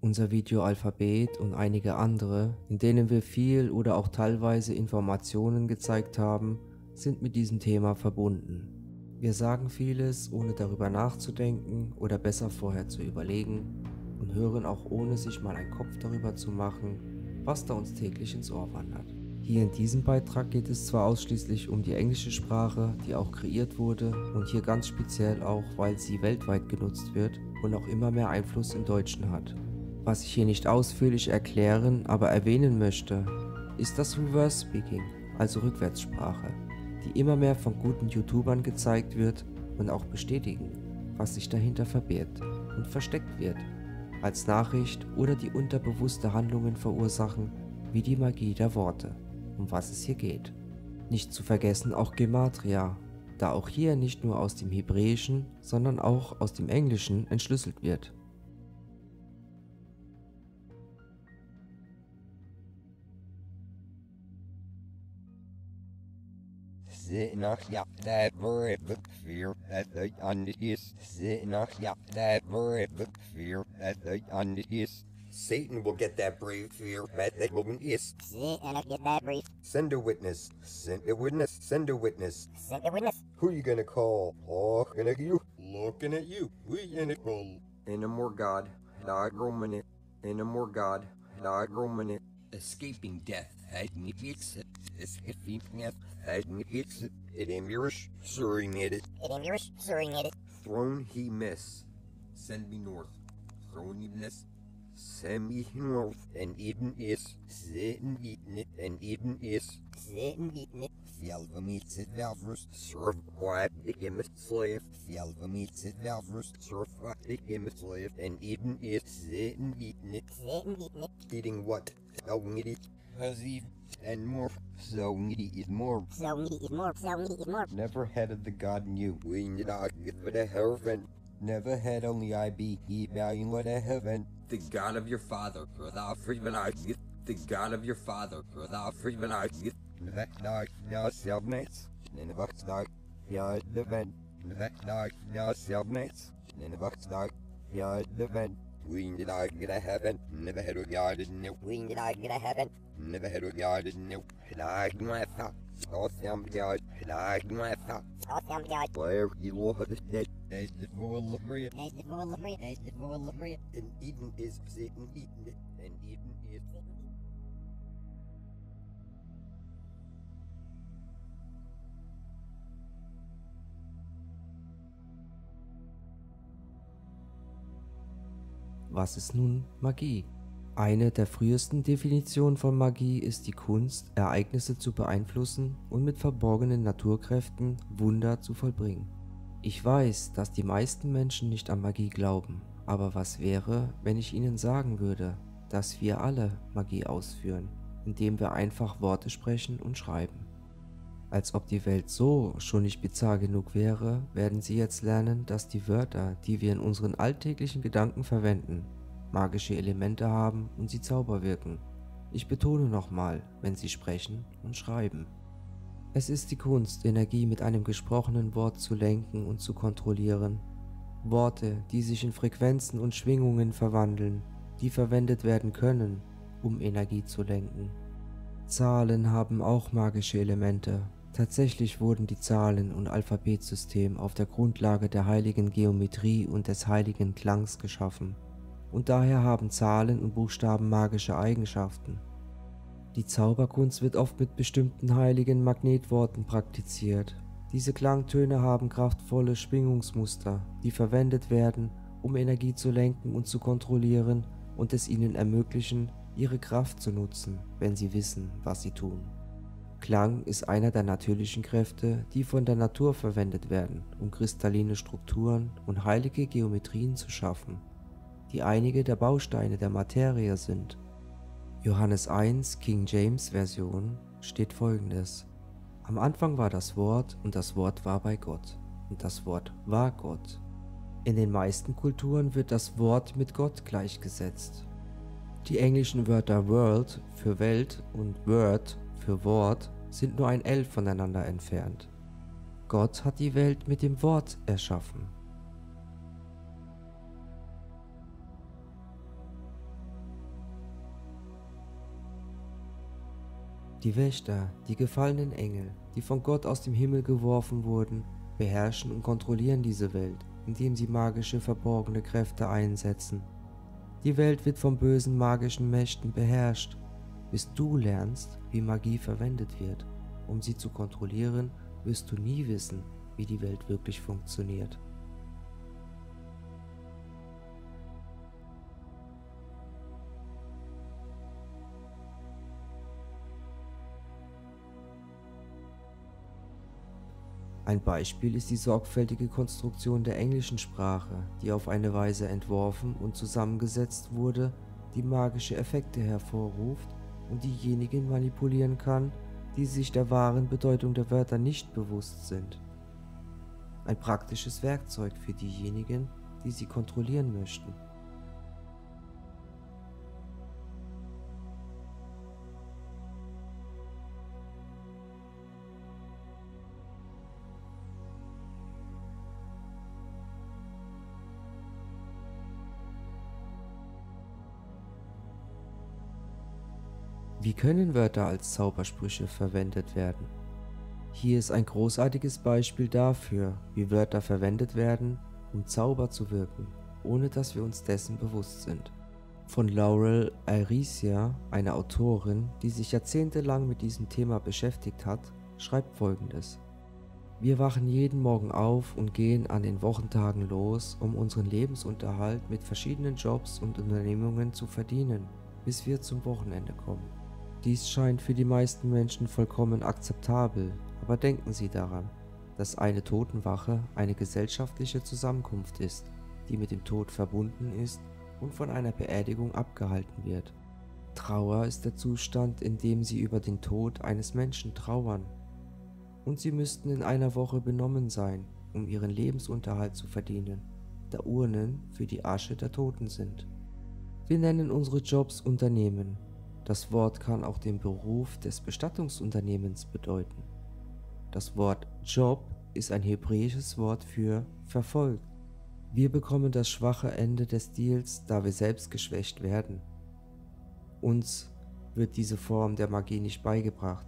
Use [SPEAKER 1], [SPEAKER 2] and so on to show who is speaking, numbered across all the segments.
[SPEAKER 1] Unser Videoalphabet und einige andere, in denen wir viel oder auch teilweise Informationen gezeigt haben, sind mit diesem Thema verbunden. Wir sagen vieles, ohne darüber nachzudenken oder besser vorher zu überlegen und hören auch ohne sich mal einen Kopf darüber zu machen, was da uns täglich ins Ohr wandert. Hier in diesem Beitrag geht es zwar ausschließlich um die englische Sprache, die auch kreiert wurde und hier ganz speziell auch, weil sie weltweit genutzt wird und auch immer mehr Einfluss im Deutschen hat. Was ich hier nicht ausführlich erklären, aber erwähnen möchte, ist das Reverse Speaking, also Rückwärtssprache, die immer mehr von guten YouTubern gezeigt wird und auch bestätigen, was sich dahinter verbirgt und versteckt wird, als Nachricht oder die unterbewusste Handlungen verursachen, wie die Magie der Worte, um was es hier geht. Nicht zu vergessen auch Gematria, da auch hier nicht nur aus dem Hebräischen, sondern auch aus dem Englischen entschlüsselt wird.
[SPEAKER 2] Nach ja, that word look fear that the under is. Nach ja, that word look fear that the under is. Satan will get that brave fear that that woman is.
[SPEAKER 3] And get that brief.
[SPEAKER 2] Send a witness. Send a witness. Send a witness.
[SPEAKER 3] Send the witness.
[SPEAKER 2] Who you gonna call? Looking at you. Looking at you. We in it roll. In a more God, not Roman it. In a more God, not Roman it. Escaping death, I need it. Escaping death, I need it. It Irish, soaring at it.
[SPEAKER 3] It in Irish, soaring at it.
[SPEAKER 2] Throne he miss. Send me north. Throne he miss. Send me north. And Eden is. Sitting eating it. And Eden is.
[SPEAKER 3] Sitting eating it.
[SPEAKER 2] Fjälva meets it Valvrus. Serve what became a slave. Fjälva meets it Valvrus. Serve what became a slave. And Eden is. Sitting eating it.
[SPEAKER 3] Sitting eating it.
[SPEAKER 2] Eating what? Sowing it. Even and more. Sowing it is more.
[SPEAKER 3] So meaty is more. So meaty is more.
[SPEAKER 2] Never had of the God knew. We need I get for the heaven. Never had only I be he valuing what I heaven. The God of your father, for thou freeman I get. The God of your father, for thou freeman I get. Never dark, now self-mates. Never dark, yeah, the vent. Never dark, now self-mates. Never dark, yeah, the vent. We did I get a heaven. Never had a God didn't know.
[SPEAKER 3] When did I get a heaven?
[SPEAKER 2] Never had a God didn't know. I my thought. Awesome God. I my thought.
[SPEAKER 3] Awesome God.
[SPEAKER 2] Where you Lord is dead. As the full of bread.
[SPEAKER 3] As the full of bread. As the full of bread.
[SPEAKER 2] And Eden is Satan eating it. And Eden is.
[SPEAKER 1] Was ist nun Magie? Eine der frühesten Definitionen von Magie ist die Kunst, Ereignisse zu beeinflussen und mit verborgenen Naturkräften Wunder zu vollbringen. Ich weiß, dass die meisten Menschen nicht an Magie glauben, aber was wäre, wenn ich ihnen sagen würde, dass wir alle Magie ausführen, indem wir einfach Worte sprechen und schreiben? Als ob die Welt so schon nicht bizarr genug wäre, werden Sie jetzt lernen, dass die Wörter, die wir in unseren alltäglichen Gedanken verwenden, magische Elemente haben und sie Zauber wirken. Ich betone nochmal, wenn Sie sprechen und schreiben. Es ist die Kunst, Energie mit einem gesprochenen Wort zu lenken und zu kontrollieren. Worte, die sich in Frequenzen und Schwingungen verwandeln, die verwendet werden können, um Energie zu lenken. Zahlen haben auch magische Elemente. Tatsächlich wurden die Zahlen- und Alphabetsystem auf der Grundlage der heiligen Geometrie und des heiligen Klangs geschaffen. Und daher haben Zahlen und Buchstaben magische Eigenschaften. Die Zauberkunst wird oft mit bestimmten heiligen Magnetworten praktiziert. Diese Klangtöne haben kraftvolle Schwingungsmuster, die verwendet werden, um Energie zu lenken und zu kontrollieren und es ihnen ermöglichen, ihre Kraft zu nutzen, wenn sie wissen, was sie tun. Klang ist einer der natürlichen Kräfte, die von der Natur verwendet werden, um kristalline Strukturen und heilige Geometrien zu schaffen, die einige der Bausteine der Materie sind. Johannes 1, King James Version, steht folgendes: Am Anfang war das Wort und das Wort war bei Gott und das Wort war Gott. In den meisten Kulturen wird das Wort mit Gott gleichgesetzt. Die englischen Wörter World für Welt und Word für Wort sind nur ein L voneinander entfernt. Gott hat die Welt mit dem Wort erschaffen. Die Wächter, die gefallenen Engel, die von Gott aus dem Himmel geworfen wurden, beherrschen und kontrollieren diese Welt, indem sie magische verborgene Kräfte einsetzen. Die Welt wird von bösen magischen Mächten beherrscht, bis du lernst, wie Magie verwendet wird. Um sie zu kontrollieren, wirst du nie wissen, wie die Welt wirklich funktioniert. Ein Beispiel ist die sorgfältige Konstruktion der englischen Sprache, die auf eine Weise entworfen und zusammengesetzt wurde, die magische Effekte hervorruft und diejenigen manipulieren kann, die sich der wahren Bedeutung der Wörter nicht bewusst sind. Ein praktisches Werkzeug für diejenigen, die sie kontrollieren möchten. Wie können Wörter als Zaubersprüche verwendet werden? Hier ist ein großartiges Beispiel dafür, wie Wörter verwendet werden, um Zauber zu wirken, ohne dass wir uns dessen bewusst sind. Von Laurel Alrisia, einer Autorin, die sich jahrzehntelang mit diesem Thema beschäftigt hat, schreibt Folgendes: Wir wachen jeden Morgen auf und gehen an den Wochentagen los, um unseren Lebensunterhalt mit verschiedenen Jobs und Unternehmungen zu verdienen, bis wir zum Wochenende kommen. Dies scheint für die meisten Menschen vollkommen akzeptabel, aber denken Sie daran, dass eine Totenwache eine gesellschaftliche Zusammenkunft ist, die mit dem Tod verbunden ist und von einer Beerdigung abgehalten wird. Trauer ist der Zustand, in dem Sie über den Tod eines Menschen trauern. Und Sie müssten in einer Woche benommen sein, um Ihren Lebensunterhalt zu verdienen, da Urnen für die Asche der Toten sind. Wir nennen unsere Jobs Unternehmen. Das Wort kann auch den Beruf des Bestattungsunternehmens bedeuten. Das Wort Job ist ein hebräisches Wort für verfolgt. Wir bekommen das schwache Ende des Deals, da wir selbst geschwächt werden. Uns wird diese Form der Magie nicht beigebracht,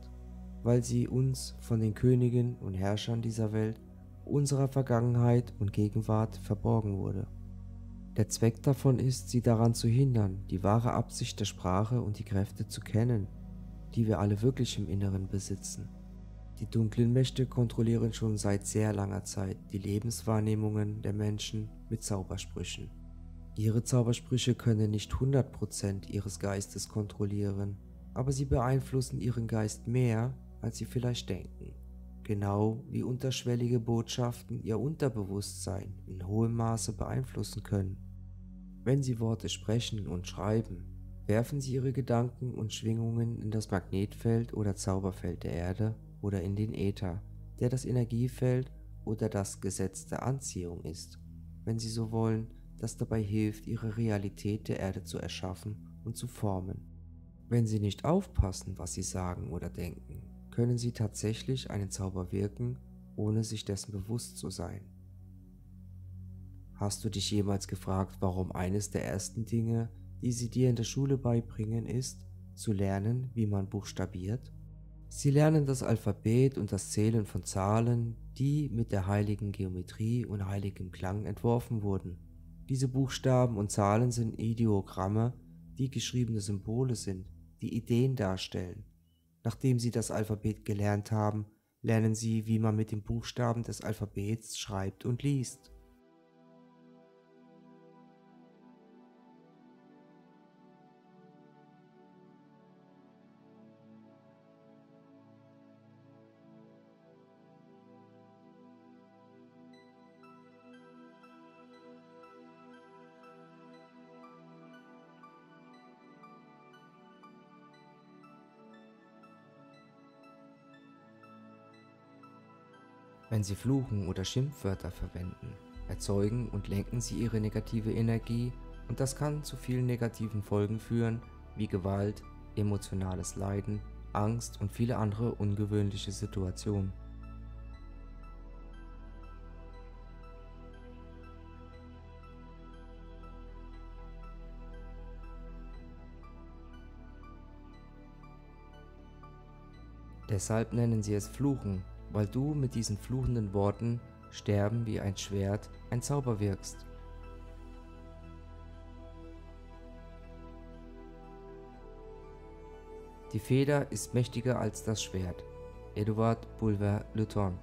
[SPEAKER 1] weil sie uns von den Königen und Herrschern dieser Welt, unserer Vergangenheit und Gegenwart verborgen wurde. Der Zweck davon ist, sie daran zu hindern, die wahre Absicht der Sprache und die Kräfte zu kennen, die wir alle wirklich im Inneren besitzen. Die dunklen Mächte kontrollieren schon seit sehr langer Zeit die Lebenswahrnehmungen der Menschen mit Zaubersprüchen. Ihre Zaubersprüche können nicht 100% ihres Geistes kontrollieren, aber sie beeinflussen ihren Geist mehr, als sie vielleicht denken. Genau wie unterschwellige Botschaften ihr Unterbewusstsein in hohem Maße beeinflussen können. Wenn Sie Worte sprechen und schreiben, werfen Sie Ihre Gedanken und Schwingungen in das Magnetfeld oder Zauberfeld der Erde oder in den Äther, der das Energiefeld oder das Gesetz der Anziehung ist, wenn Sie so wollen, das dabei hilft, Ihre Realität der Erde zu erschaffen und zu formen. Wenn Sie nicht aufpassen, was Sie sagen oder denken, können Sie tatsächlich einen Zauber wirken, ohne sich dessen bewusst zu sein. Hast du dich jemals gefragt, warum eines der ersten Dinge, die sie dir in der Schule beibringen, ist, zu lernen, wie man buchstabiert? Sie lernen das Alphabet und das Zählen von Zahlen, die mit der heiligen Geometrie und heiligem Klang entworfen wurden. Diese Buchstaben und Zahlen sind Ideogramme, die geschriebene Symbole sind, die Ideen darstellen. Nachdem sie das Alphabet gelernt haben, lernen sie, wie man mit den Buchstaben des Alphabets schreibt und liest. Wenn Sie fluchen oder Schimpfwörter verwenden, erzeugen und lenken Sie Ihre negative Energie und das kann zu vielen negativen Folgen führen, wie Gewalt, emotionales Leiden, Angst und viele andere ungewöhnliche Situationen. Deshalb nennen sie es Fluchen, weil du mit diesen fluchenden Worten Sterben wie ein Schwert ein Zauber wirkst. Die Feder ist mächtiger als das Schwert. Edouard Bulwer-Lytton.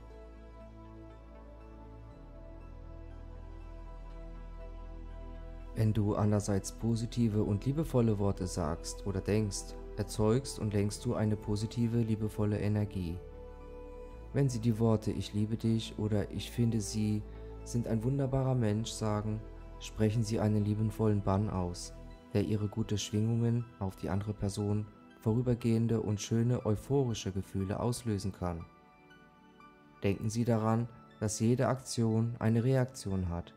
[SPEAKER 1] Wenn du andererseits positive und liebevolle Worte sagst oder denkst, erzeugst und lenkst du eine positive, liebevolle Energie. Wenn sie die Worte Ich liebe dich oder Ich finde sie sind ein wunderbarer Mensch sagen, sprechen sie einen liebevollen Bann aus, der ihre gute Schwingungen auf die andere Person vorübergehende und schöne euphorische Gefühle auslösen kann. Denken Sie daran, dass jede Aktion eine Reaktion hat.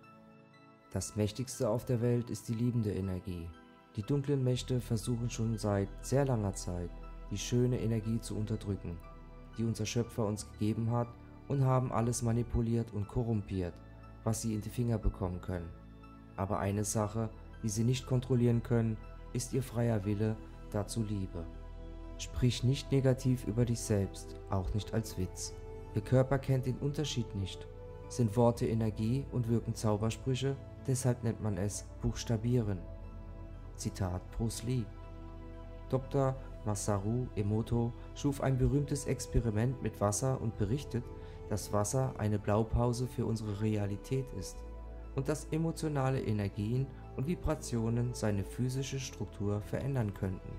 [SPEAKER 1] Das Mächtigste auf der Welt ist die liebende Energie. Die dunklen Mächte versuchen schon seit sehr langer Zeit, die schöne Energie zu unterdrücken, die unser Schöpfer uns gegeben hat, und haben alles manipuliert und korrumpiert, was sie in die Finger bekommen können. Aber eine Sache, die sie nicht kontrollieren können, ist ihr freier Wille, dazu Liebe. Sprich nicht negativ über dich selbst, auch nicht als Witz. Ihr Körper kennt den Unterschied nicht. Sind Worte Energie und wirken Zaubersprüche, deshalb nennt man es Buchstabieren. Zitat Bruce Lee. Dr. Masaru Emoto schuf ein berühmtes Experiment mit Wasser und berichtet, dass Wasser eine Blaupause für unsere Realität ist und dass emotionale Energien und Vibrationen seine physische Struktur verändern könnten.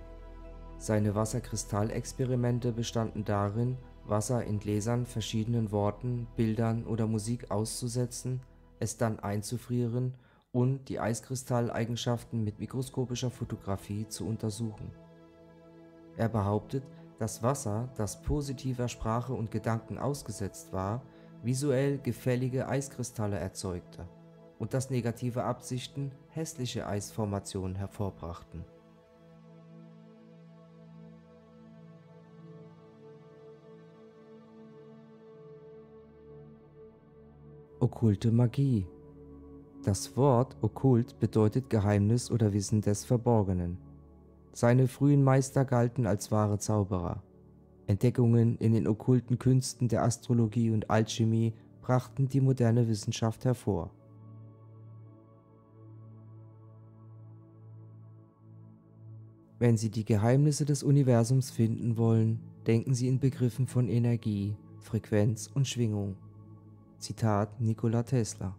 [SPEAKER 1] Seine Wasserkristallexperimente bestanden darin, Wasser in Gläsern verschiedenen Worten, Bildern oder Musik auszusetzen, es dann einzufrieren und die Eiskristalleigenschaften mit mikroskopischer Fotografie zu untersuchen. Er behauptet, dass Wasser, das positiver Sprache und Gedanken ausgesetzt war, visuell gefällige Eiskristalle erzeugte und dass negative Absichten hässliche Eisformationen hervorbrachten. Okkulte Magie. Das Wort okkult bedeutet Geheimnis oder Wissen des Verborgenen. Seine frühen Meister galten als wahre Zauberer. Entdeckungen in den okkulten Künsten der Astrologie und Alchemie brachten die moderne Wissenschaft hervor. Wenn Sie die Geheimnisse des Universums finden wollen, denken Sie in Begriffen von Energie, Frequenz und Schwingung. Zitat Nikola Tesla.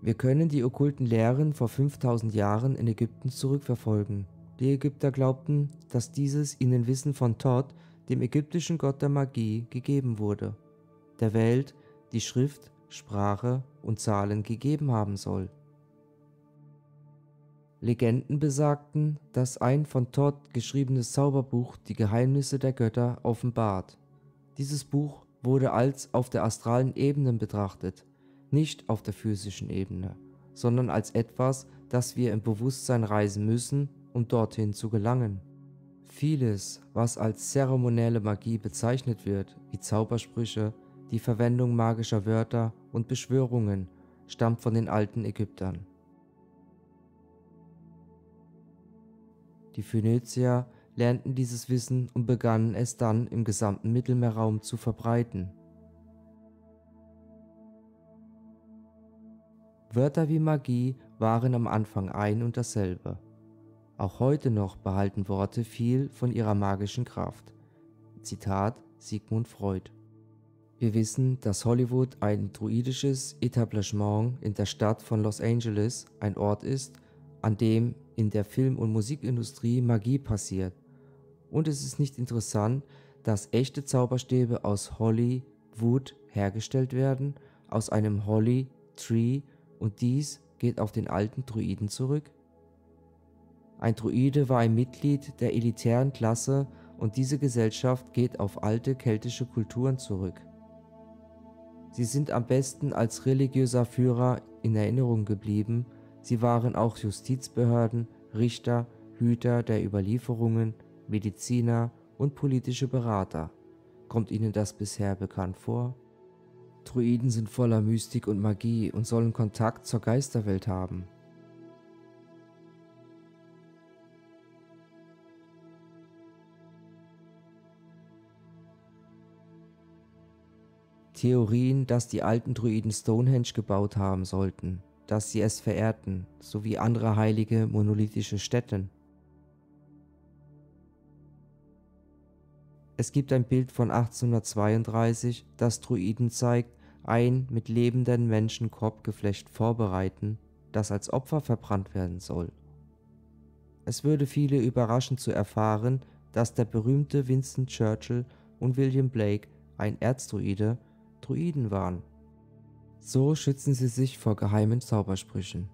[SPEAKER 1] Wir können die okkulten Lehren vor 5000 Jahren in Ägypten zurückverfolgen. Die Ägypter glaubten, dass dieses ihnen Wissen von Thoth, dem ägyptischen Gott der Magie, gegeben wurde, der Welt die Schrift, Sprache und Zahlen gegeben haben soll. Legenden besagten, dass ein von Thoth geschriebenes Zauberbuch die Geheimnisse der Götter offenbart. Dieses Buch wurde als auf der astralen Ebene betrachtet, nicht auf der physischen Ebene, sondern als etwas, das wir im Bewusstsein reisen müssen, um dorthin zu gelangen. Vieles, was als zeremonielle Magie bezeichnet wird, wie Zaubersprüche, die Verwendung magischer Wörter und Beschwörungen, stammt von den alten Ägyptern. Die Phönizier lernten dieses Wissen und begannen es dann im gesamten Mittelmeerraum zu verbreiten. Wörter wie Magie waren am Anfang ein und dasselbe. Auch heute noch behalten Worte viel von ihrer magischen Kraft. Zitat Sigmund Freud. Wir wissen, dass Hollywood ein druidisches Etablissement in der Stadt von Los Angeles, ein Ort ist, an dem in der Film- und Musikindustrie Magie passiert. Und es ist nicht interessant, dass echte Zauberstäbe aus Holly Wood hergestellt werden, aus einem Holly Tree, und dies geht auf den alten Druiden zurück? Ein Druide war ein Mitglied der elitären Klasse und diese Gesellschaft geht auf alte keltische Kulturen zurück. Sie sind am besten als religiöser Führer in Erinnerung geblieben, sie waren auch Justizbehörden, Richter, Hüter der Überlieferungen, Mediziner und politische Berater. Kommt Ihnen das bisher bekannt vor? Druiden sind voller Mystik und Magie und sollen Kontakt zur Geisterwelt haben. Theorien, dass die alten Druiden Stonehenge gebaut haben sollten, dass sie es verehrten, sowie andere heilige monolithische Stätten. Es gibt ein Bild von 1832, das Druiden zeigt, ein mit lebenden Menschen Korbgeflecht vorbereiten, das als Opfer verbrannt werden soll. Es würde viele überraschen zu erfahren, dass der berühmte Winston Churchill und William Blake, ein Erzdruide, Druiden waren. So schützen sie sich vor geheimen Zaubersprüchen.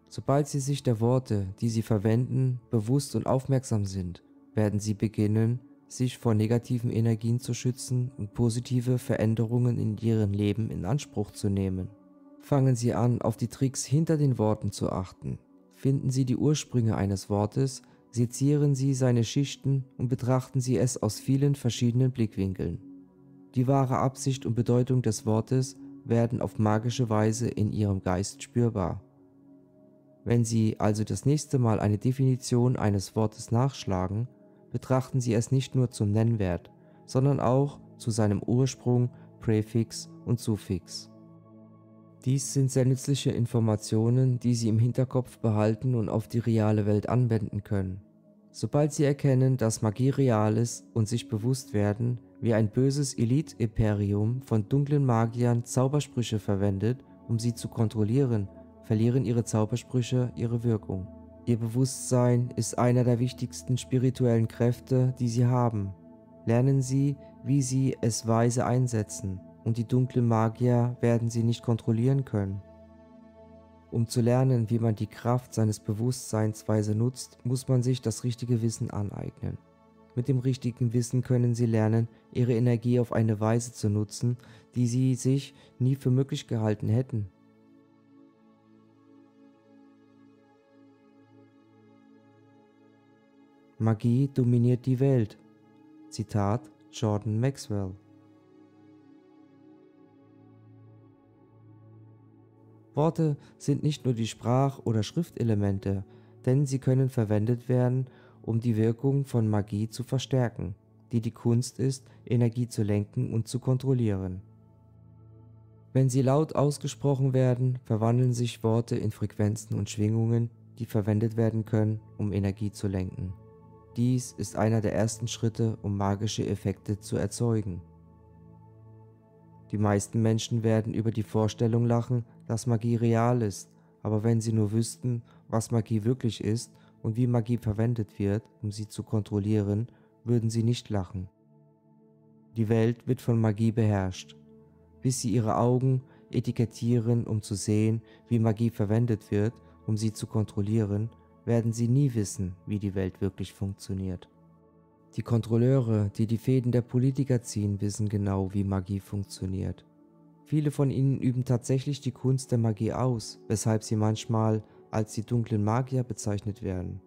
[SPEAKER 1] Sobald sie sich der Worte, die sie verwenden, bewusst und aufmerksam sind, werden sie beginnen, sich vor negativen Energien zu schützen und positive Veränderungen in ihrem Leben in Anspruch zu nehmen. Fangen Sie an, auf die Tricks hinter den Worten zu achten. Finden Sie die Ursprünge eines Wortes, sezieren Sie seine Schichten und betrachten Sie es aus vielen verschiedenen Blickwinkeln. Die wahre Absicht und Bedeutung des Wortes werden auf magische Weise in Ihrem Geist spürbar. Wenn Sie also das nächste Mal eine Definition eines Wortes nachschlagen, betrachten Sie es nicht nur zum Nennwert, sondern auch zu seinem Ursprung, Präfix und Suffix. Dies sind sehr nützliche Informationen, die Sie im Hinterkopf behalten und auf die reale Welt anwenden können. Sobald Sie erkennen, dass Magie real ist und sich bewusst werden, wie ein böses Elite-Imperium von dunklen Magiern Zaubersprüche verwendet, um sie zu kontrollieren, verlieren Ihre Zaubersprüche ihre Wirkung. Ihr Bewusstsein ist einer der wichtigsten spirituellen Kräfte, die Sie haben. Lernen Sie, wie Sie es weise einsetzen, und die dunklen Magier werden Sie nicht kontrollieren können. Um zu lernen, wie man die Kraft seines Bewusstseins weise nutzt, muss man sich das richtige Wissen aneignen. Mit dem richtigen Wissen können Sie lernen, Ihre Energie auf eine Weise zu nutzen, die Sie sich nie für möglich gehalten hätten. Magie dominiert die Welt. Zitat Jordan Maxwell. Worte sind nicht nur die Sprach- oder Schriftelemente, denn sie können verwendet werden, um die Wirkung von Magie zu verstärken, die die Kunst ist, Energie zu lenken und zu kontrollieren. Wenn sie laut ausgesprochen werden, verwandeln sich Worte in Frequenzen und Schwingungen, die verwendet werden können, um Energie zu lenken. Dies ist einer der ersten Schritte, um magische Effekte zu erzeugen. Die meisten Menschen werden über die Vorstellung lachen, dass Magie real ist, aber wenn sie nur wüssten, was Magie wirklich ist und wie Magie verwendet wird, um sie zu kontrollieren, würden sie nicht lachen. Die Welt wird von Magie beherrscht. Bis sie ihre Augen etikettieren, um zu sehen, wie Magie verwendet wird, um sie zu kontrollieren, werden sie nie wissen, wie die Welt wirklich funktioniert. Die Kontrolleure, die die Fäden der Politiker ziehen, wissen genau, wie Magie funktioniert. Viele von ihnen üben tatsächlich die Kunst der Magie aus, weshalb sie manchmal als die dunklen Magier bezeichnet werden.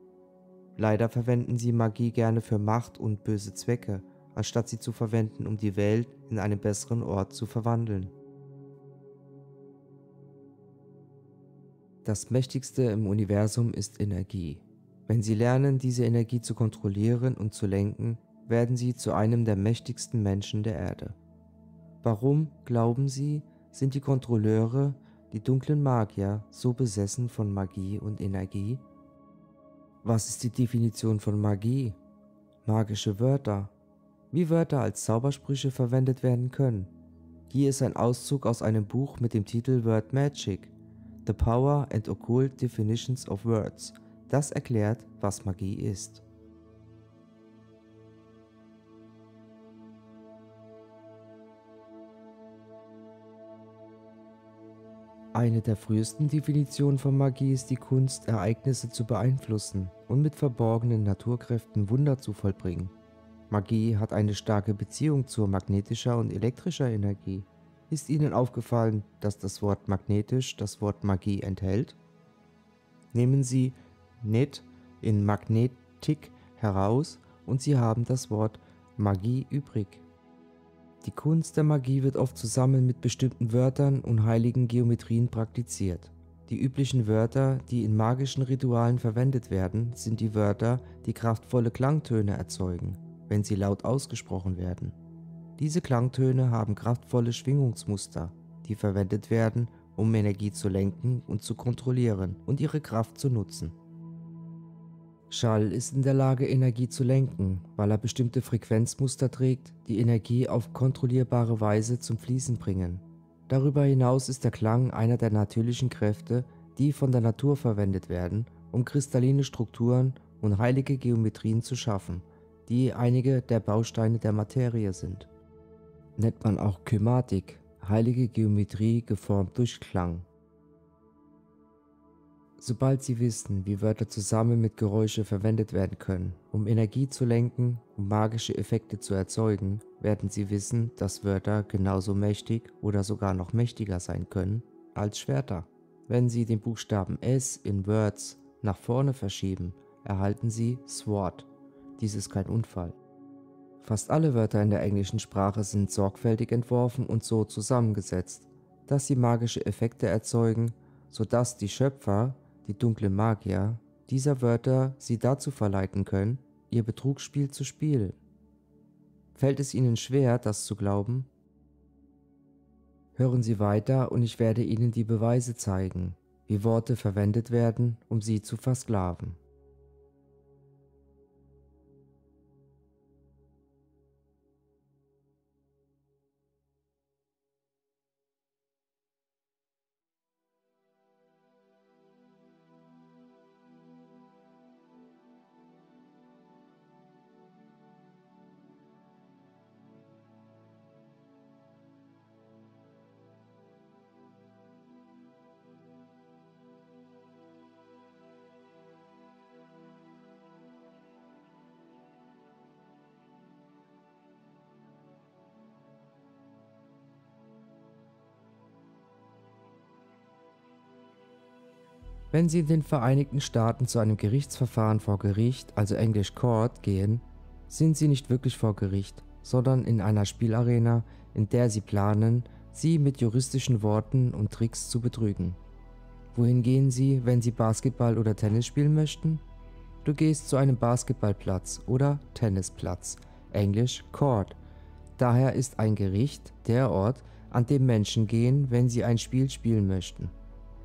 [SPEAKER 1] Leider verwenden sie Magie gerne für Macht und böse Zwecke, anstatt sie zu verwenden, um die Welt in einen besseren Ort zu verwandeln. Das Mächtigste im Universum ist Energie. Wenn Sie lernen, diese Energie zu kontrollieren und zu lenken, werden Sie zu einem der mächtigsten Menschen der Erde. Warum, glauben Sie, sind die Kontrolleure, die dunklen Magier, so besessen von Magie und Energie? Was ist die Definition von Magie? Magische Wörter. Wie Wörter als Zaubersprüche verwendet werden können. Hier ist ein Auszug aus einem Buch mit dem Titel Word Magic: The Power and Occult Definitions of Words. Das erklärt, was Magie ist. Eine der frühesten Definitionen von Magie ist die Kunst, Ereignisse zu beeinflussen und mit verborgenen Naturkräften Wunder zu vollbringen. Magie hat eine starke Beziehung zu magnetischer und elektrischer Energie. Ist Ihnen aufgefallen, dass das Wort magnetisch das Wort Magie enthält? Nehmen Sie Net in Magnetik heraus und Sie haben das Wort Magie übrig. Die Kunst der Magie wird oft zusammen mit bestimmten Wörtern und heiligen Geometrien praktiziert. Die üblichen Wörter, die in magischen Ritualen verwendet werden, sind die Wörter, die kraftvolle Klangtöne erzeugen, wenn sie laut ausgesprochen werden. Diese Klangtöne haben kraftvolle Schwingungsmuster, die verwendet werden, um Energie zu lenken und zu kontrollieren und ihre Kraft zu nutzen. Schall ist in der Lage, Energie zu lenken, weil er bestimmte Frequenzmuster trägt, die Energie auf kontrollierbare Weise zum Fließen bringen. Darüber hinaus ist der Klang einer der natürlichen Kräfte, die von der Natur verwendet werden, um kristalline Strukturen und heilige Geometrien zu schaffen, die einige der Bausteine der Materie sind. Nennt man auch Kymatik, heilige Geometrie geformt durch Klang. Sobald Sie wissen, wie Wörter zusammen mit Geräusche verwendet werden können, um Energie zu lenken und magische Effekte zu erzeugen, werden Sie wissen, dass Wörter genauso mächtig oder sogar noch mächtiger sein können als Schwerter. Wenn Sie den Buchstaben S in Words nach vorne verschieben, erhalten Sie Sword. Dies ist kein Unfall. Fast alle Wörter in der englischen Sprache sind sorgfältig entworfen und so zusammengesetzt, dass sie magische Effekte erzeugen, sodass die Schöpfer, die dunklen Magier, dieser Wörter sie dazu verleiten können, ihr Betrugsspiel zu spielen. Fällt es Ihnen schwer, das zu glauben? Hören Sie weiter und ich werde Ihnen die Beweise zeigen, wie Worte verwendet werden, um Sie zu versklaven. Wenn Sie in den Vereinigten Staaten zu einem Gerichtsverfahren vor Gericht, also Englisch Court, gehen, sind Sie nicht wirklich vor Gericht, sondern in einer Spielarena, in der Sie planen, Sie mit juristischen Worten und Tricks zu betrügen. Wohin gehen Sie, wenn Sie Basketball oder Tennis spielen möchten? Du gehst zu einem Basketballplatz oder Tennisplatz, Englisch Court. Daher ist ein Gericht der Ort, an dem Menschen gehen, wenn sie ein Spiel spielen möchten.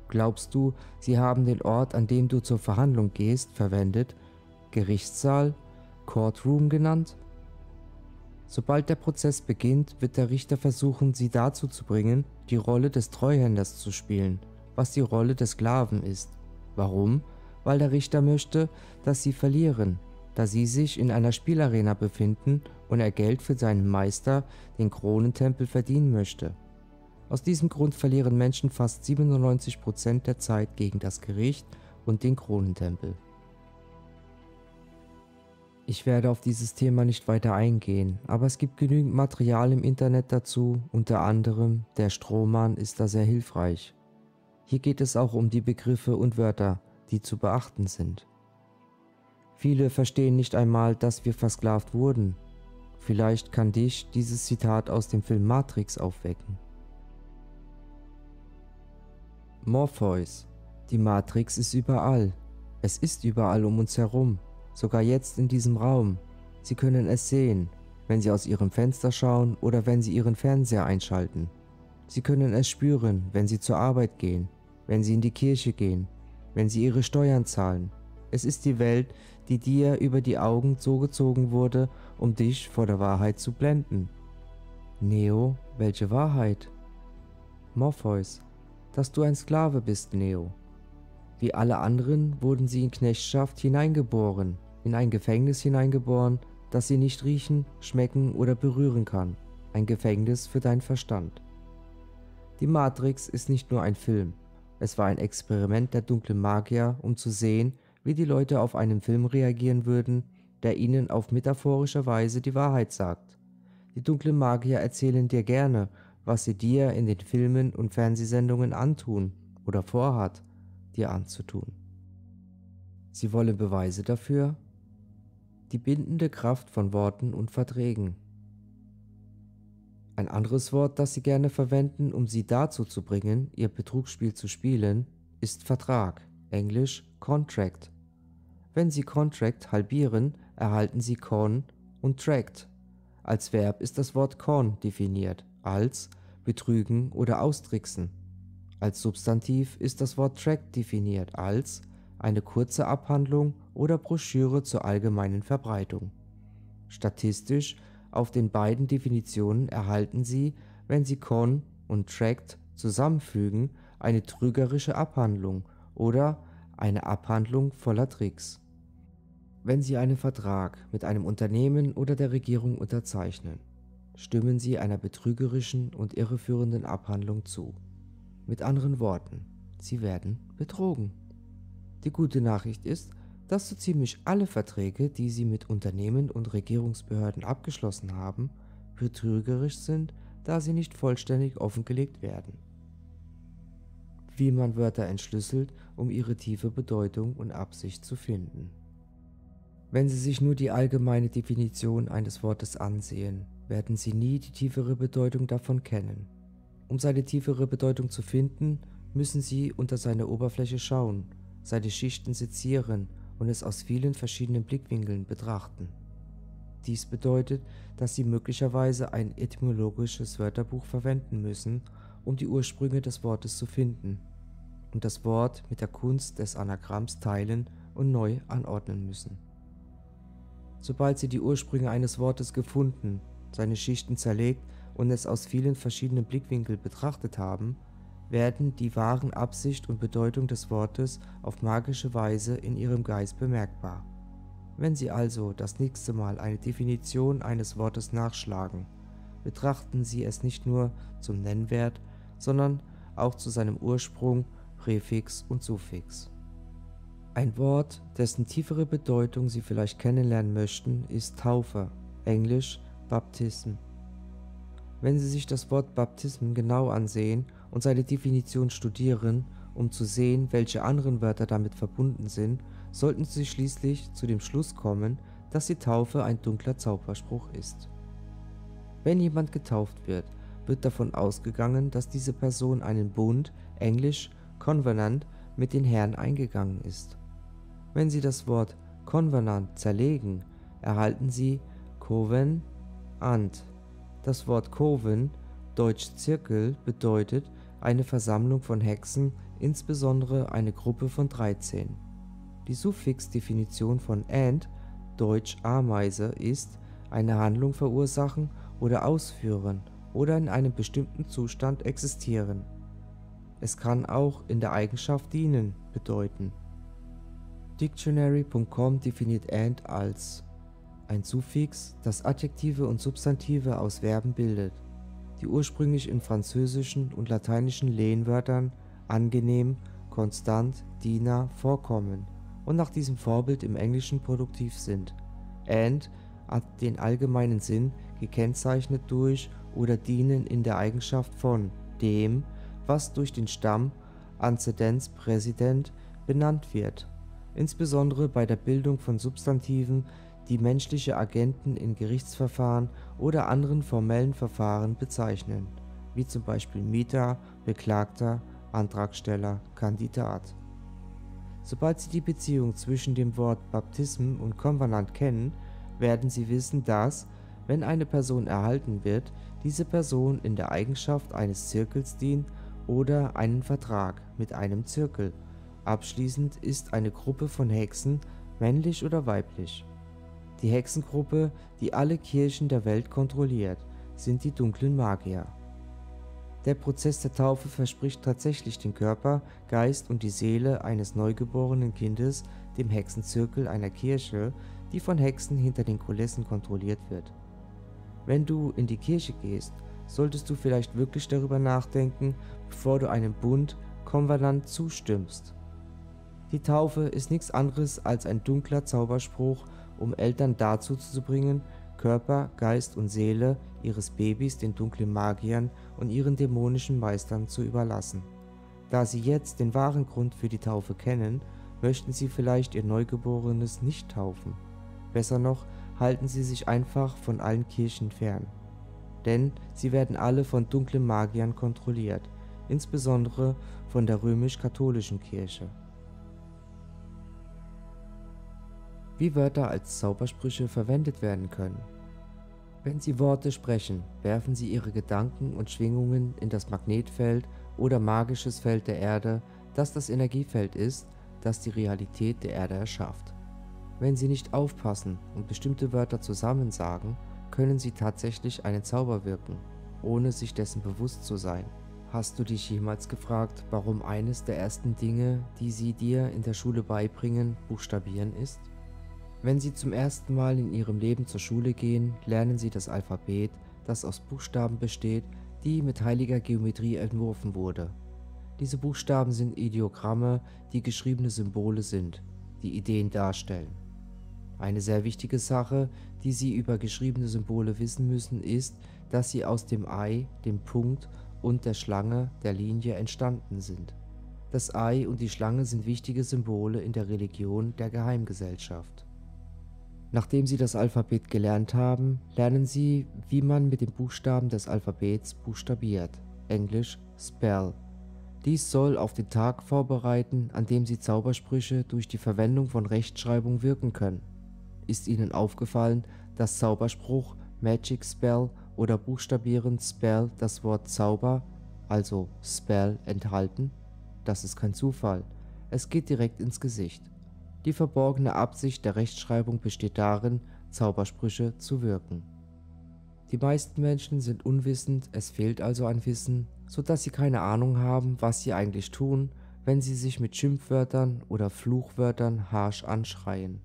[SPEAKER 1] Glaubst du, sie haben den Ort, an dem du zur Verhandlung gehst, verwendet, Gerichtssaal, Courtroom genannt? Sobald der Prozess beginnt, wird der Richter versuchen, sie dazu zu bringen, die Rolle des Treuhänders zu spielen, was die Rolle des Sklaven ist. Warum? Weil der Richter möchte, dass sie verlieren, da sie sich in einer Spielarena befinden und er Geld für seinen Meister, den Kronentempel, verdienen möchte. Aus diesem Grund verlieren Menschen fast 97% der Zeit gegen das Gericht und den Kronentempel. Ich werde auf dieses Thema nicht weiter eingehen, aber es gibt genügend Material im Internet dazu, unter anderem der Strohmann ist da sehr hilfreich. Hier geht es auch um die Begriffe und Wörter, die zu beachten sind. Viele verstehen nicht einmal, dass wir versklavt wurden. Vielleicht kann dich dieses Zitat aus dem Film Matrix aufwecken. Morpheus. Die Matrix ist überall. Es ist überall um uns herum, sogar jetzt in diesem Raum. Sie können es sehen, wenn Sie aus Ihrem Fenster schauen oder wenn Sie Ihren Fernseher einschalten. Sie können es spüren, wenn Sie zur Arbeit gehen, wenn Sie in die Kirche gehen, wenn Sie Ihre Steuern zahlen. Es ist die Welt, die dir über die Augen so gezogen wurde, um dich vor der Wahrheit zu blenden. Neo, welche Wahrheit? Morpheus. Dass du ein Sklave bist, Neo. Wie alle anderen wurden sie in Knechtschaft hineingeboren, in ein Gefängnis hineingeboren, das sie nicht riechen, schmecken oder berühren kann. Ein Gefängnis für deinen Verstand. Die Matrix ist nicht nur ein Film. Es war ein Experiment der dunklen Magier, um zu sehen, wie die Leute auf einen Film reagieren würden, der ihnen auf metaphorische Weise die Wahrheit sagt. Die dunklen Magier erzählen dir gerne, was sie dir in den Filmen und Fernsehsendungen antun oder vorhat, dir anzutun. Sie wollen Beweise dafür? Die bindende Kraft von Worten und Verträgen. Ein anderes Wort, das sie gerne verwenden, um sie dazu zu bringen, ihr Betrugsspiel zu spielen, ist Vertrag, englisch Contract. Wenn Sie Contract halbieren, erhalten Sie Con und Tract. Als Verb ist das Wort con definiert, als betrügen oder austricksen. Als Substantiv ist das Wort Tract definiert, als eine kurze Abhandlung oder Broschüre zur allgemeinen Verbreitung. Statistisch auf den beiden Definitionen erhalten Sie, wenn Sie Con und Tract zusammenfügen, eine trügerische Abhandlung oder eine Abhandlung voller Tricks. Wenn Sie einen Vertrag mit einem Unternehmen oder der Regierung unterzeichnen, stimmen Sie einer betrügerischen und irreführenden Abhandlung zu. Mit anderen Worten, Sie werden betrogen. Die gute Nachricht ist, dass so ziemlich alle Verträge, die Sie mit Unternehmen und Regierungsbehörden abgeschlossen haben, betrügerisch sind, da sie nicht vollständig offengelegt werden. Wie man Wörter entschlüsselt, um ihre tiefe Bedeutung und Absicht zu finden. Wenn Sie sich nur die allgemeine Definition eines Wortes ansehen, werden Sie nie die tiefere Bedeutung davon kennen. Um seine tiefere Bedeutung zu finden, müssen Sie unter seine Oberfläche schauen, seine Schichten sezieren und es aus vielen verschiedenen Blickwinkeln betrachten. Dies bedeutet, dass Sie möglicherweise ein etymologisches Wörterbuch verwenden müssen, um die Ursprünge des Wortes zu finden, und das Wort mit der Kunst des Anagramms teilen und neu anordnen müssen. Sobald Sie die Ursprünge eines Wortes gefunden, seine Schichten zerlegt und es aus vielen verschiedenen Blickwinkeln betrachtet haben, werden die wahren Absicht und Bedeutung des Wortes auf magische Weise in Ihrem Geist bemerkbar. Wenn Sie also das nächste Mal eine Definition eines Wortes nachschlagen, betrachten Sie es nicht nur zum Nennwert, sondern auch zu seinem Ursprung, Präfix und Suffix. Ein Wort, dessen tiefere Bedeutung Sie vielleicht kennenlernen möchten, ist Taufe, englisch Baptism. Wenn Sie sich das Wort Baptism genau ansehen und seine Definition studieren, um zu sehen, welche anderen Wörter damit verbunden sind, sollten Sie schließlich zu dem Schluss kommen, dass die Taufe ein dunkler Zauberspruch ist. Wenn jemand getauft wird, wird davon ausgegangen, dass diese Person einen Bund, englisch Covenant, mit den Herren eingegangen ist. Wenn Sie das Wort Covenant zerlegen, erhalten Sie Coven and. Das Wort Coven, deutsch Zirkel, bedeutet eine Versammlung von Hexen, insbesondere eine Gruppe von 13. Die Suffixdefinition von and, deutsch Ameise, ist eine Handlung verursachen oder ausführen oder in einem bestimmten Zustand existieren. Es kann auch in der Eigenschaft dienen bedeuten. Dictionary.com definiert and als ein Suffix, das Adjektive und Substantive aus Verben bildet, die ursprünglich in französischen und lateinischen Lehnwörtern angenehm, konstant, Diener vorkommen und nach diesem Vorbild im Englischen produktiv sind. And hat den allgemeinen Sinn, gekennzeichnet durch oder dienen in der Eigenschaft von dem, was durch den Stamm Antezedens Präsident benannt wird, insbesondere bei der Bildung von Substantiven, die menschliche Agenten in Gerichtsverfahren oder anderen formellen Verfahren bezeichnen, wie zum Beispiel Mieter, Beklagter, Antragsteller, Kandidat. Sobald Sie die Beziehung zwischen dem Wort Baptism und Covenant kennen, werden Sie wissen, dass, wenn eine Person erhalten wird, diese Person in der Eigenschaft eines Zirkels dient oder einen Vertrag mit einem Zirkel. Abschließend ist eine Gruppe von Hexen, männlich oder weiblich. Die Hexengruppe, die alle Kirchen der Welt kontrolliert, sind die dunklen Magier. Der Prozess der Taufe verspricht tatsächlich den Körper, Geist und die Seele eines neugeborenen Kindes dem Hexenzirkel einer Kirche, die von Hexen hinter den Kulissen kontrolliert wird. Wenn du in die Kirche gehst, solltest du vielleicht wirklich darüber nachdenken, bevor du einem Bund, Covenant zustimmst. Die Taufe ist nichts anderes als ein dunkler Zauberspruch, um Eltern dazu zu bringen, Körper, Geist und Seele ihres Babys den dunklen Magiern und ihren dämonischen Meistern zu überlassen. Da sie jetzt den wahren Grund für die Taufe kennen, möchten sie vielleicht ihr Neugeborenes nicht taufen. Besser noch, halten sie sich einfach von allen Kirchen fern. Denn sie werden alle von dunklen Magiern kontrolliert, insbesondere von der römisch-katholischen Kirche. Wie Wörter als Zaubersprüche verwendet werden können. Wenn Sie Worte sprechen, werfen Sie Ihre Gedanken und Schwingungen in das Magnetfeld oder magisches Feld der Erde, das das Energiefeld ist, das die Realität der Erde erschafft. Wenn Sie nicht aufpassen und bestimmte Wörter zusammensagen, können Sie tatsächlich einen Zauber wirken, ohne sich dessen bewusst zu sein. Hast du dich jemals gefragt, warum eines der ersten Dinge, die sie dir in der Schule beibringen, Buchstabieren ist? Wenn Sie zum ersten Mal in Ihrem Leben zur Schule gehen, lernen Sie das Alphabet, das aus Buchstaben besteht, die mit heiliger Geometrie entworfen wurde. Diese Buchstaben sind Ideogramme, die geschriebene Symbole sind, die Ideen darstellen. Eine sehr wichtige Sache, die Sie über geschriebene Symbole wissen müssen, ist, dass sie aus dem Ei, dem Punkt und der Schlange, der Linie entstanden sind. Das Ei und die Schlange sind wichtige Symbole in der Religion der Geheimgesellschaft. Nachdem Sie das Alphabet gelernt haben, lernen Sie, wie man mit den Buchstaben des Alphabets buchstabiert, englisch Spell. Dies soll auf den Tag vorbereiten, an dem Sie Zaubersprüche durch die Verwendung von Rechtschreibung wirken können. Ist Ihnen aufgefallen, dass Zauberspruch, Magic Spell oder Buchstabieren Spell das Wort Zauber, also Spell, enthalten? Das ist kein Zufall. Es geht direkt ins Gesicht. Die verborgene Absicht der Rechtschreibung besteht darin, Zaubersprüche zu wirken. Die meisten Menschen sind unwissend, es fehlt also an Wissen, sodass sie keine Ahnung haben, was sie eigentlich tun, wenn sie sich mit Schimpfwörtern oder Fluchwörtern harsch anschreien.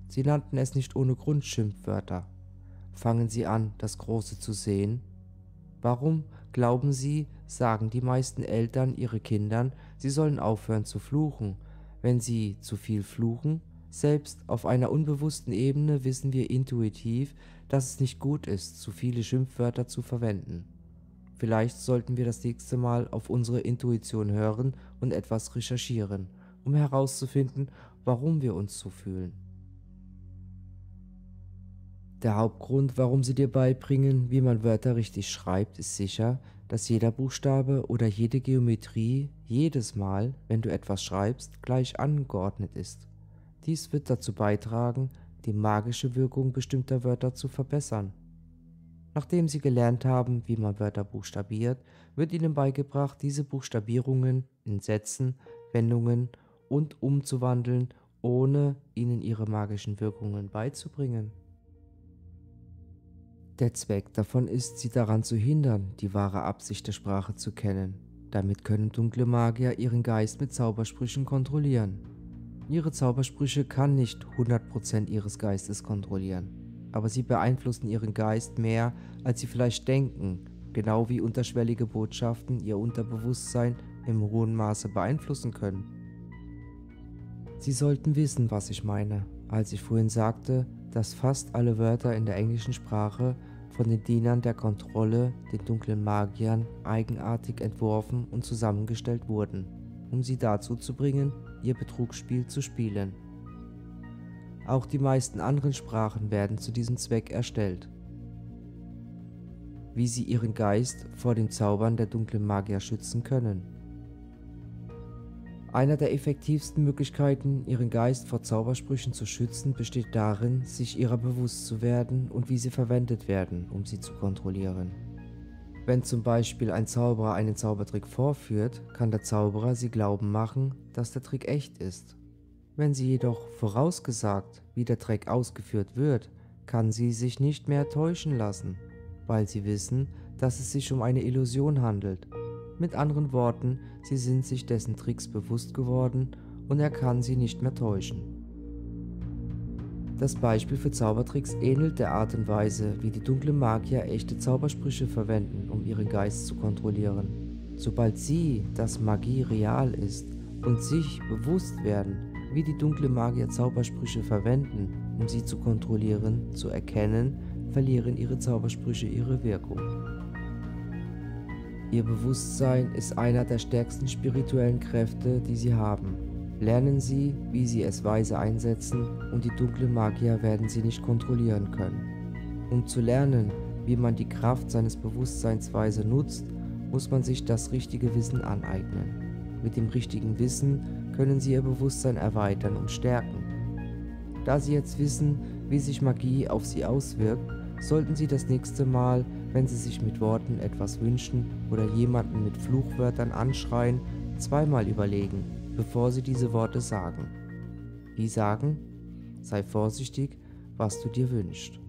[SPEAKER 1] Sie nannten es nicht ohne Grund Schimpfwörter. Fangen Sie an, das Große zu sehen? Warum, glauben Sie, sagen die meisten Eltern ihren Kindern, sie sollen aufhören zu fluchen, wenn sie zu viel fluchen? Selbst auf einer unbewussten Ebene wissen wir intuitiv, dass es nicht gut ist, zu viele Schimpfwörter zu verwenden. Vielleicht sollten wir das nächste Mal auf unsere Intuition hören und etwas recherchieren, um herauszufinden, warum wir uns so fühlen. Der Hauptgrund, warum sie dir beibringen, wie man Wörter richtig schreibt, ist sicher, dass jeder Buchstabe oder jede Geometrie jedes Mal, wenn du etwas schreibst, gleich angeordnet ist. Dies wird dazu beitragen, die magische Wirkung bestimmter Wörter zu verbessern. Nachdem sie gelernt haben, wie man Wörter buchstabiert, wird ihnen beigebracht, diese Buchstabierungen in Sätzen, Wendungen und umzuwandeln, ohne ihnen ihre magischen Wirkungen beizubringen. Der Zweck davon ist, sie daran zu hindern, die wahre Absicht der Sprache zu kennen. Damit können dunkle Magier ihren Geist mit Zaubersprüchen kontrollieren. Ihre Zaubersprüche kann nicht 100% ihres Geistes kontrollieren, aber sie beeinflussen ihren Geist mehr, als sie vielleicht denken, genau wie unterschwellige Botschaften ihr Unterbewusstsein im hohen Maße beeinflussen können. Sie sollten wissen, was ich meine, als ich vorhin sagte, dass fast alle Wörter in der englischen Sprache von den Dienern der Kontrolle, den dunklen Magiern, eigenartig entworfen und zusammengestellt wurden, um sie dazu zu bringen, ihr Betrugsspiel zu spielen. Auch die meisten anderen Sprachen werden zu diesem Zweck erstellt. Wie sie ihren Geist vor den Zaubern der dunklen Magier schützen können. Einer der effektivsten Möglichkeiten, ihren Geist vor Zaubersprüchen zu schützen, besteht darin, sich ihrer bewusst zu werden und wie sie verwendet werden, um sie zu kontrollieren. Wenn zum Beispiel ein Zauberer einen Zaubertrick vorführt, kann der Zauberer sie glauben machen, dass der Trick echt ist. Wenn sie jedoch vorausgesagt, wie der Trick ausgeführt wird, kann sie sich nicht mehr täuschen lassen, weil sie wissen, dass es sich um eine Illusion handelt. Mit anderen Worten, sie sind sich dessen Tricks bewusst geworden und er kann sie nicht mehr täuschen. Das Beispiel für Zaubertricks ähnelt der Art und Weise, wie die dunklen Magier echte Zaubersprüche verwenden, um ihren Geist zu kontrollieren. Sobald sie, dass Magie real ist, und sich bewusst werden, wie die dunklen Magier Zaubersprüche verwenden, um sie zu kontrollieren, zu erkennen, verlieren ihre Zaubersprüche ihre Wirkung. Ihr Bewusstsein ist einer der stärksten spirituellen Kräfte, die sie haben. Lernen Sie, wie Sie es weise einsetzen, und die dunklen Magier werden Sie nicht kontrollieren können. Um zu lernen, wie man die Kraft seines Bewusstseins weise nutzt, muss man sich das richtige Wissen aneignen. Mit dem richtigen Wissen können Sie Ihr Bewusstsein erweitern und stärken. Da Sie jetzt wissen, wie sich Magie auf Sie auswirkt, sollten Sie das nächste Mal, wenn Sie sich mit Worten etwas wünschen oder jemanden mit Fluchwörtern anschreien, zweimal überlegen, bevor Sie diese Worte sagen. Wie sagen? Sei vorsichtig, was du dir wünschst.